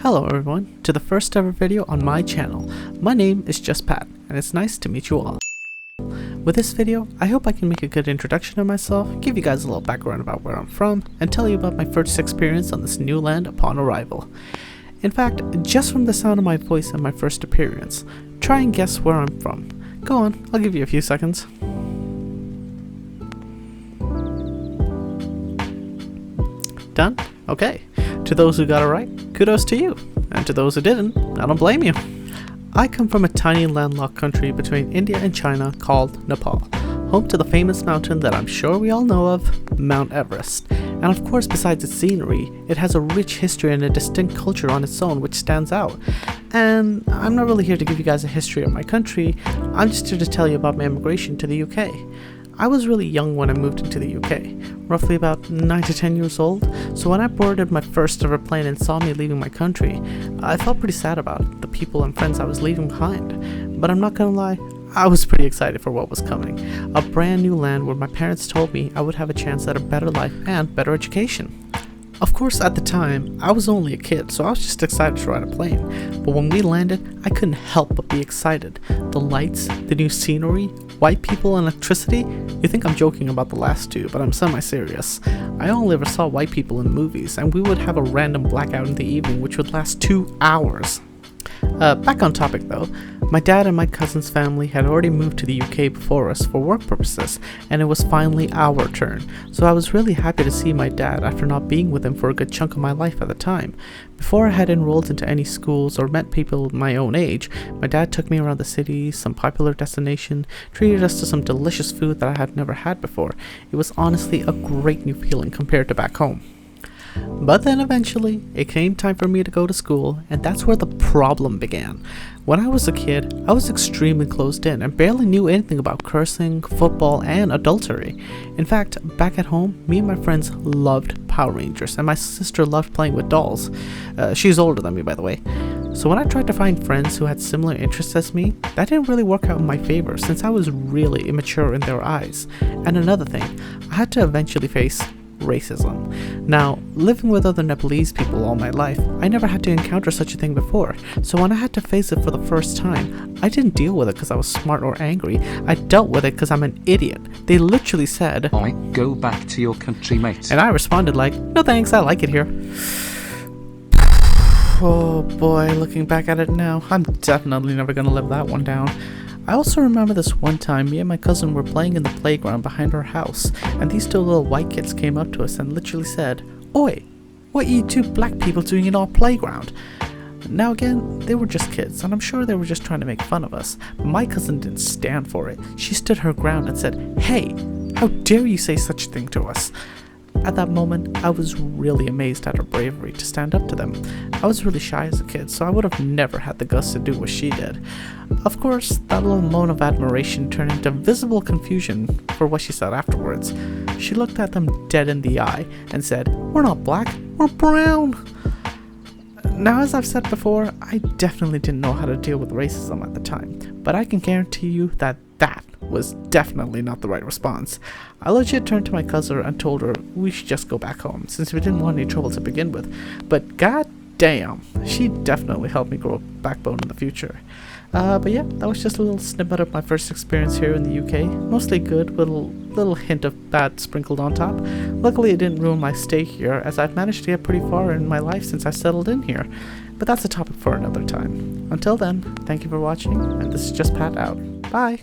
Hello everyone, to the first ever video on my channel. My name is Just Pat, and it's nice to meet you all. With this video, I hope I can make a good introduction of myself, give you guys a little background about where I'm from, and tell you about my first experience on this new land upon arrival. In fact, just from the sound of my voice and my first appearance, try and guess where I'm from. Go on, I'll give you a few seconds. Done? Okay. To those who got it right, kudos to you. And to those who didn't, I don't blame you. I come from a tiny landlocked country between India and China called Nepal, home to the famous mountain that I'm sure we all know of, Mount Everest. And of course, besides its scenery, it has a rich history and a distinct culture on its own which stands out. And I'm not really here to give you guys a history of my country, I'm just here to tell you about my immigration to the UK. I was really young when I moved into the UK, roughly about 9 to 10 years old, so when I boarded my first ever plane and saw me leaving my country, I felt pretty sad about the people and friends I was leaving behind. But I'm not gonna lie, I was pretty excited for what was coming. A brand new land where my parents told me I would have a chance at a better life and better education. Of course, at the time, I was only a kid, so I was just excited to ride a plane. But when we landed, I couldn't help but be excited. The lights, the new scenery, white people, and electricity. You think I'm joking about the last two, but I'm semi-serious. I only ever saw white people in movies, and we would have a random blackout in the evening which would last 2 hours. Back on topic though, my dad and my cousin's family had already moved to the UK before us for work purposes, and it was finally our turn, so I was really happy to see my dad after not being with him for a good chunk of my life at the time. Before I had enrolled into any schools or met people my own age, my dad took me around the city, some popular destination, treated us to some delicious food that I had never had before. It was honestly a great new feeling compared to back home. But then eventually, it came time for me to go to school, and that's where the problem began. When I was a kid, I was extremely closed in and barely knew anything about cursing, football, and adultery. In fact, back at home, me and my friends loved Power Rangers, and my sister loved playing with dolls. She's older than me, by the way. So when I tried to find friends who had similar interests as me, that didn't really work out in my favor since I was really immature in their eyes. And another thing, I had to eventually face racism. Now, living with other Nepalese people all my life, I never had to encounter such a thing before, so when I had to face it for the first time, I didn't deal with it because I was smart or angry. I dealt with it because I'm an idiot. They literally said, "Alright, go back to your country, mate." And I responded like, "No thanks, I like it here." Oh boy, looking back at it now, I'm definitely never gonna live that one down. I also remember this one time me and my cousin were playing in the playground behind our house, and these two little white kids came up to us and literally said, "Oi, what are you two black people doing in our playground?" Now again, they were just kids, and I'm sure they were just trying to make fun of us, but my cousin didn't stand for it. She stood her ground and said, "Hey, how dare you say such a thing to us?" At that moment, I was really amazed at her bravery to stand up to them. I was really shy as a kid, so I would have never had the guts to do what she did. Of course, that little moan of admiration turned into visible confusion for what she said afterwards. She looked at them dead in the eye and said, "We're not black, we're brown." Now, as I've said before, I definitely didn't know how to deal with racism at the time, but I can guarantee you that that was definitely not the right response. I legit turned to my cousin and told her we should just go back home since we didn't want any trouble to begin with, but god damn, she definitely helped me grow a backbone in the future. But yeah, that was just a little snippet of my first experience here in the UK, mostly good with a little hint of bad sprinkled on top. Luckily it didn't ruin my stay here, as I've managed to get pretty far in my life since I settled in here, but that's a topic for another time. Until then, thank you for watching, and this is Just Pat out. Bye!